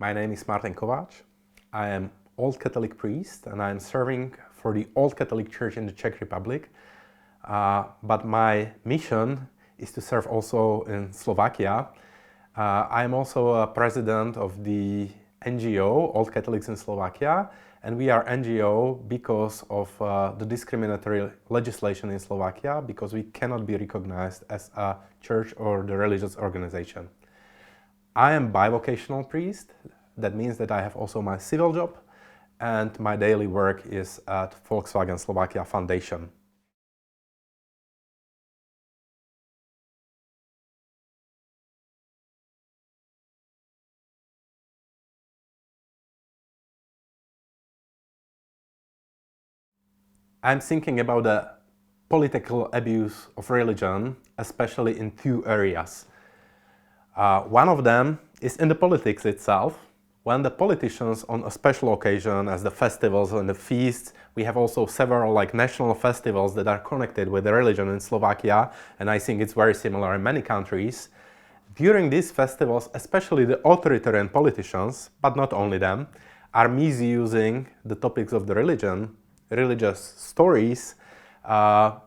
My name is Martin Kováč. I am Old Catholic priest and I am serving for the Old Catholic Church in the Czech Republic. But my mission is to serve also in Slovakia. I am also a president of the NGO, Old Catholics in Slovakia, and we are NGO because of the discriminatory legislation in Slovakia, because we cannot be recognized as a church or the religious organization. I am bivocational priest. That means that I have also my civil job, and my daily work is at Volkswagen Slovakia Foundation. I'm thinking about the political abuse of religion, especially in two areas. One of them is in the politics itself, when the politicians on a special occasion, as the festivals and the feasts, we have also several national festivals that are connected with the religion in Slovakia, and I think it's very similar in many countries. During these festivals, especially the authoritarian politicians, but not only them, are misusing the topics of the religion, religious stories, to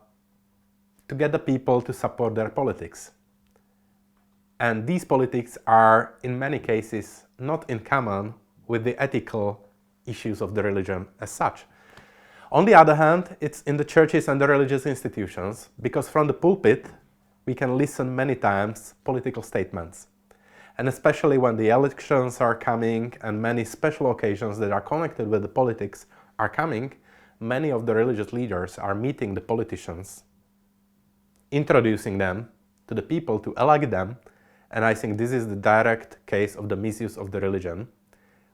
get the people to support their politics. And these politics are, in many cases, not in common with the ethical issues of the religion as such. On the other hand, it's in the churches and the religious institutions, because from the pulpit, we can listen many times political statements. And especially when the elections are coming and many special occasions that are connected with the politics are coming, many of the religious leaders are meeting the politicians, introducing them to the people to elect them. And I think this is the direct case of the misuse of the religion,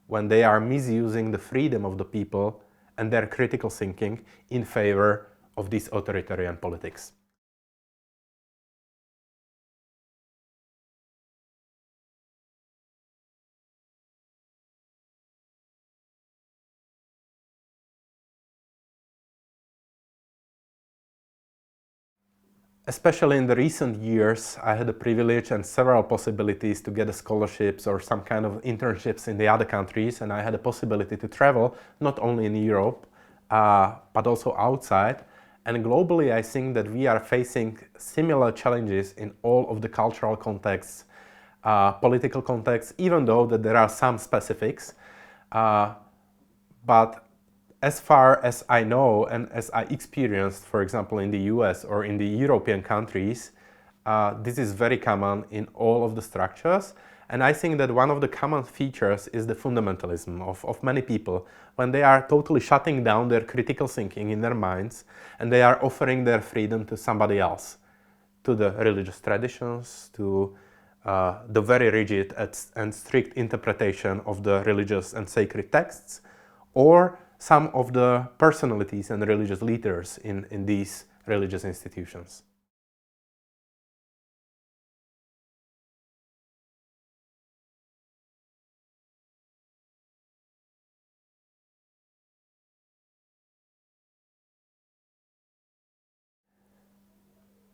when they are misusing the freedom of the people and their critical thinking in favor of this authoritarian politics. Especially in the recent years, I had the privilege and several possibilities to get scholarships or some kind of internships in the other countries, and I had a possibility to travel not only in Europe, but also outside. And globally, I think that we are facing similar challenges in all of the cultural contexts, political contexts, even though that there are some specifics. But as far as I know and as I experienced, for example, in the US or in the European countries, this is very common in all of the structures. And I think that one of the common features is the fundamentalism of many people, when they are totally shutting down their critical thinking in their minds and they are offering their freedom to somebody else, to the religious traditions, to the very rigid and strict interpretation of the religious and sacred texts, or some of the personalities and religious leaders in these religious institutions.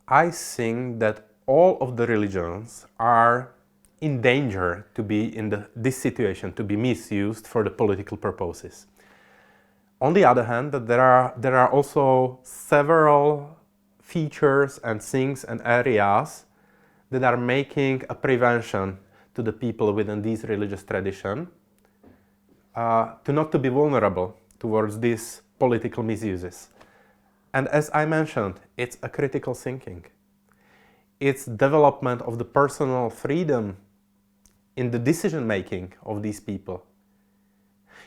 I think that all of the religions are in danger to be in this situation, to be misused for the political purposes. On the other hand, there are also several features and things and areas that are making a prevention to the people within these religious tradition to not to be vulnerable towards these political misuses. And as I mentioned, it's a critical thinking. It's development of the personal freedom in the decision making of these people.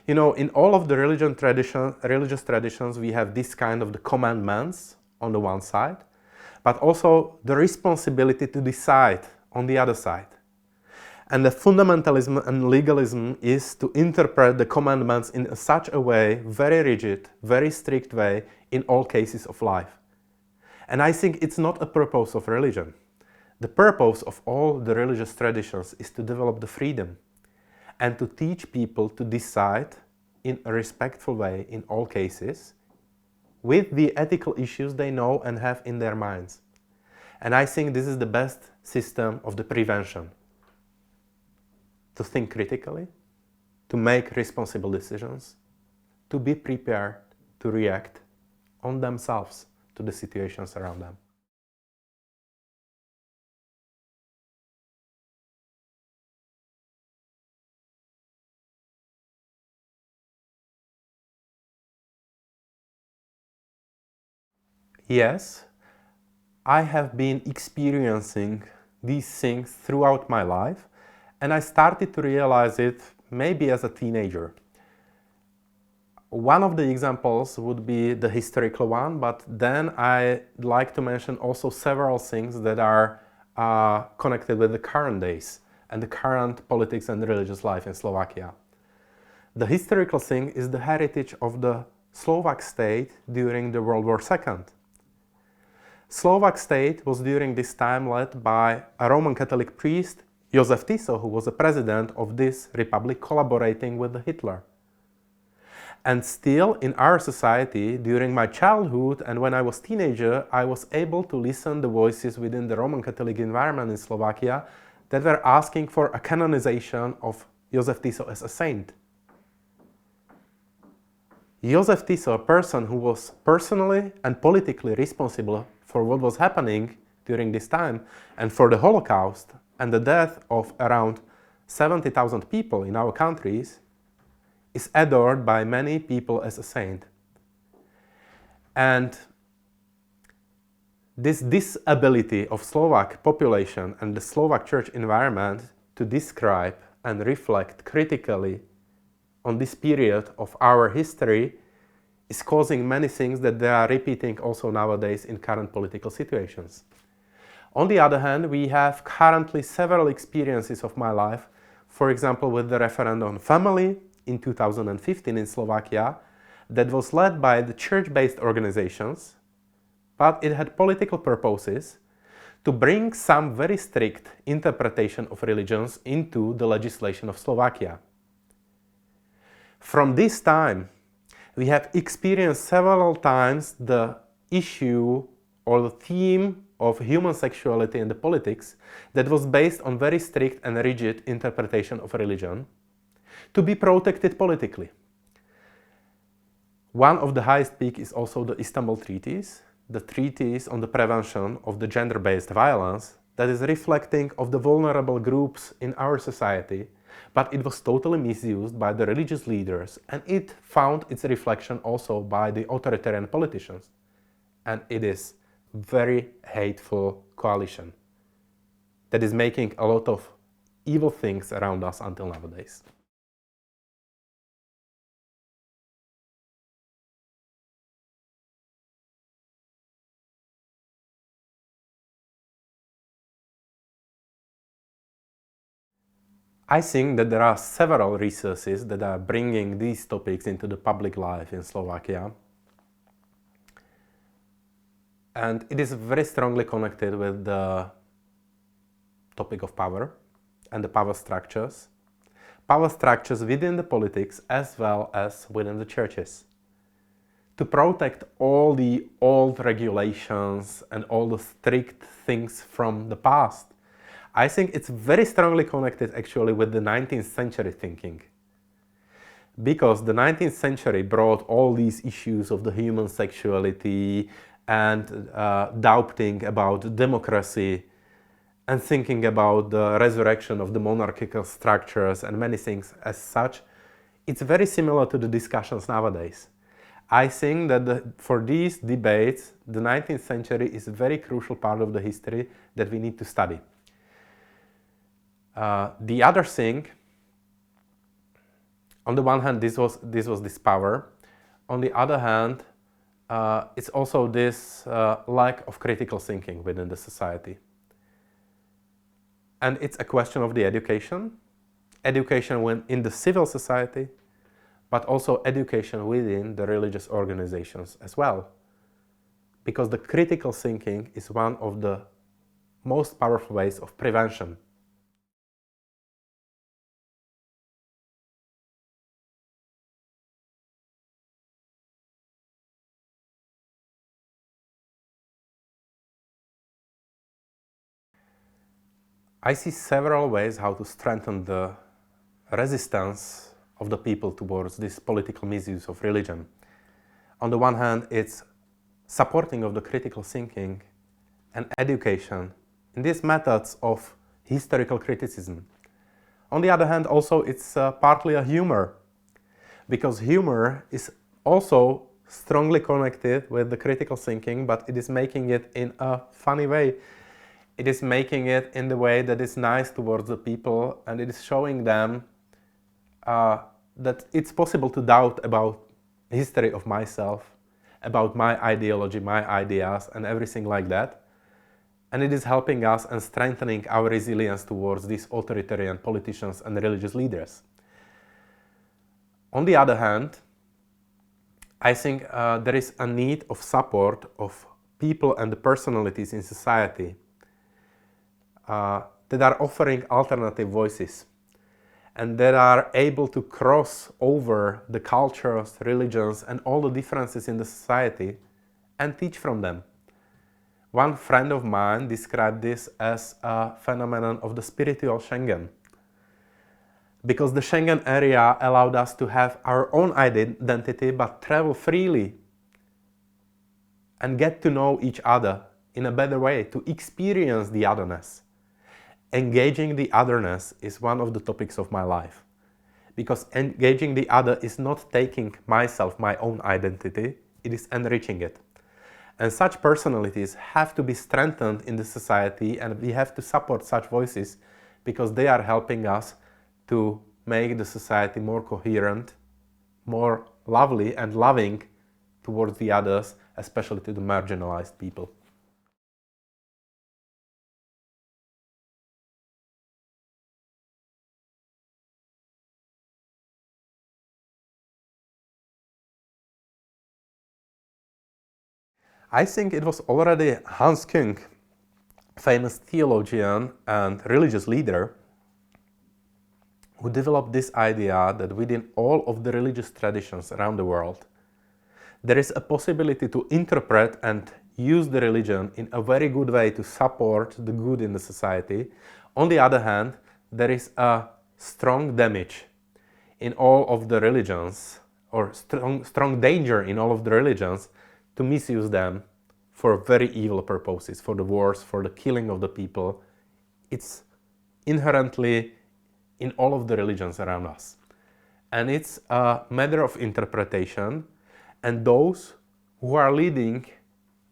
You know, in all of the religious traditions, we have this kind of the commandments on the one side, but also the responsibility to decide on the other side. And the fundamentalism and legalism is to interpret the commandments in such a way, very rigid, very strict way, in all cases of life. And I think it's not a purpose of religion. The purpose of all the religious traditions is to develop the freedom and to teach people to decide in a respectful way in all cases with the ethical issues they know and have in their minds. And I think this is the best system of the prevention. To think critically, to make responsible decisions, to be prepared to react on themselves to the situations around them. Yes, I have been experiencing these things throughout my life, and I started to realize it maybe as a teenager. One of the examples would be the historical one, but then I'd like to mention also several things that are connected with the current days and the current politics and religious life in Slovakia. The historical thing is the heritage of the Slovak state during the World War II. Slovak state was during this time led by a Roman Catholic priest, Josef Tiso, who was the president of this republic, collaborating with Hitler. And still in our society, during my childhood and when I was a teenager, I was able to listen the voices within the Roman Catholic environment in Slovakia that were asking for a canonization of Josef Tiso as a saint. Josef Tiso, a person who was personally and politically responsible for what was happening during this time and for the Holocaust and the death of around 70,000 people in our countries, is adored by many people as a saint. And this disability of Slovak population and the Slovak church environment to describe and reflect critically on this period of our history is causing many things that they are repeating also nowadays in current political situations. On the other hand, we have currently several experiences of my life, for example with the referendum on family in 2015 in Slovakia, that was led by the church-based organizations, but it had political purposes to bring some very strict interpretation of religions into the legislation of Slovakia. From this time, we have experienced several times the issue or the theme of human sexuality in the politics that was based on very strict and rigid interpretation of religion to be protected politically. One of the highest peak is also the Istanbul Treaties, the treaties on the prevention of the gender-based violence that is reflecting of the vulnerable groups in our society, but it was totally misused by the religious leaders and it found its reflection also by the authoritarian politicians. And it is very hateful coalition that is making a lot of evil things around us until nowadays. I think that there are several resources that are bringing these topics into the public life in Slovakia. And it is very strongly connected with the topic of power and the power structures within the politics as well as within the churches. To protect all the old regulations and all the strict things from the past, I think it's very strongly connected actually with the 19th century thinking. Because the 19th century brought all these issues of the human sexuality and doubting about democracy and thinking about the resurrection of the monarchical structures and many things as such. It's very similar to the discussions nowadays. I think that for these debates, the 19th century is a very crucial part of the history that we need to study. The other thing, on the one hand, this was this power. On the other hand, it's also this lack of critical thinking within the society. And it's a question of the education in the civil society, but also education within the religious organizations as well. Because the critical thinking is one of the most powerful ways of prevention. I see several ways how to strengthen the resistance of the people towards this political misuse of religion. On the one hand, it's supporting of the critical thinking and education in these methods of historical criticism. On the other hand, also it's partly a humor, because humor is also strongly connected with the critical thinking, but it is making it in a funny way. It is making it in the way that is nice towards the people, and it is showing them that it's possible to doubt about the history of myself, about my ideology, my ideas, and everything like that. And it is helping us and strengthening our resilience towards these authoritarian politicians and religious leaders. On the other hand, I think there is a need of support of people and the personalities in society that are offering alternative voices and that are able to cross over the cultures, religions, and all the differences in the society and teach from them. One friend of mine described this as a phenomenon of the spiritual Schengen, because the Schengen area allowed us to have our own identity but travel freely and get to know each other in a better way, to experience the otherness. Engaging the otherness is one of the topics of my life, because engaging the other is not taking myself, my own identity, it is enriching it. And such personalities have to be strengthened in the society, and we have to support such voices because they are helping us to make the society more coherent, more lovely and loving towards the others, especially to the marginalized people. I think it was already Hans Küng, famous theologian and religious leader, who developed this idea that within all of the religious traditions around the world, there is a possibility to interpret and use the religion in a very good way to support the good in the society. On the other hand, there is a strong damage in all of the religions, or strong danger in all of the religions, to misuse them for very evil purposes, for the wars, for the killing of the people. It's inherently in all of the religions around us. And it's a matter of interpretation, and those who are leading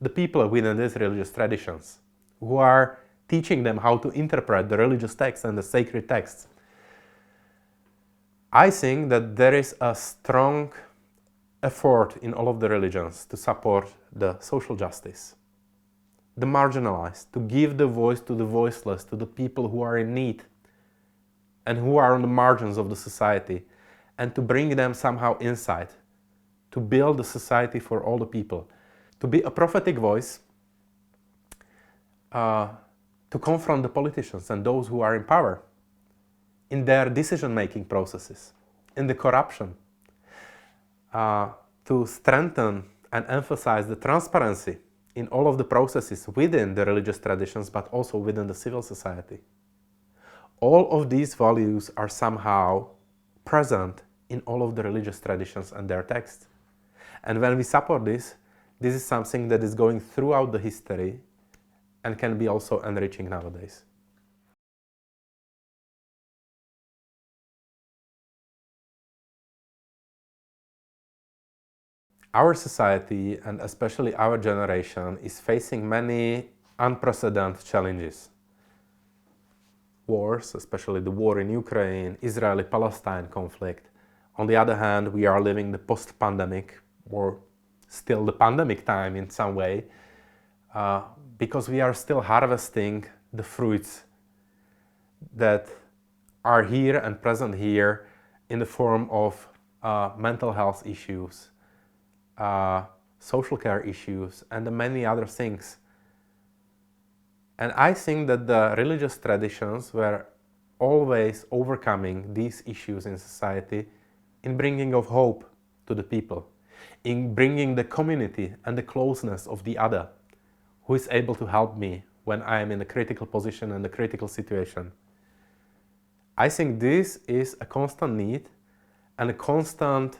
the people within these religious traditions, who are teaching them how to interpret the religious texts and the sacred texts. I think that there is a strong effort in all of the religions to support the social justice, the marginalized, to give the voice to the voiceless, to the people who are in need and who are on the margins of the society, and to bring them somehow inside, to build a society for all the people, to be a prophetic voice, to confront the politicians and those who are in power in their decision-making processes, in the corruption, to strengthen and emphasize the transparency in all of the processes within the religious traditions, but also within the civil society. All of these values are somehow present in all of the religious traditions and their texts. And when we support this, this is something that is going throughout the history and can be also enriching nowadays. Our society, and especially our generation, is facing many unprecedented challenges. Wars, especially the war in Ukraine, Israeli-Palestine conflict. On the other hand, we are living the post-pandemic, or still the pandemic time in some way, because we are still harvesting the fruits that are here and present here in the form of mental health issues, social care issues, and the many other things. And I think that the religious traditions were always overcoming these issues in society in bringing of hope to the people, in bringing the community and the closeness of the other, who is able to help me when I am in a critical position and a critical situation. I think this is a constant need, and a constant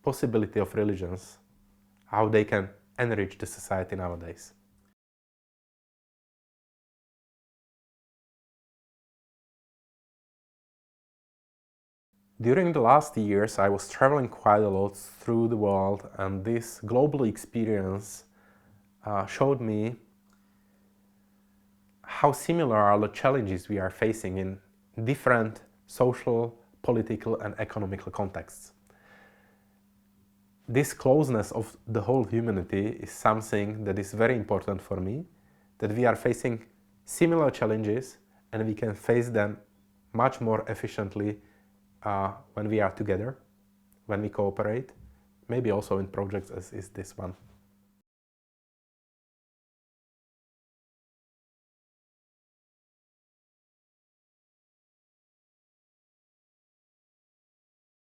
possibility of religions, how they can enrich the society nowadays. During the last years, I was traveling quite a lot through the world, and this global experience showed me how similar are the challenges we are facing in different social, political, and economical contexts. This closeness of the whole humanity is something that is very important for me, that we are facing similar challenges and we can face them much more efficiently when we are together, when we cooperate, maybe also in projects as is this one.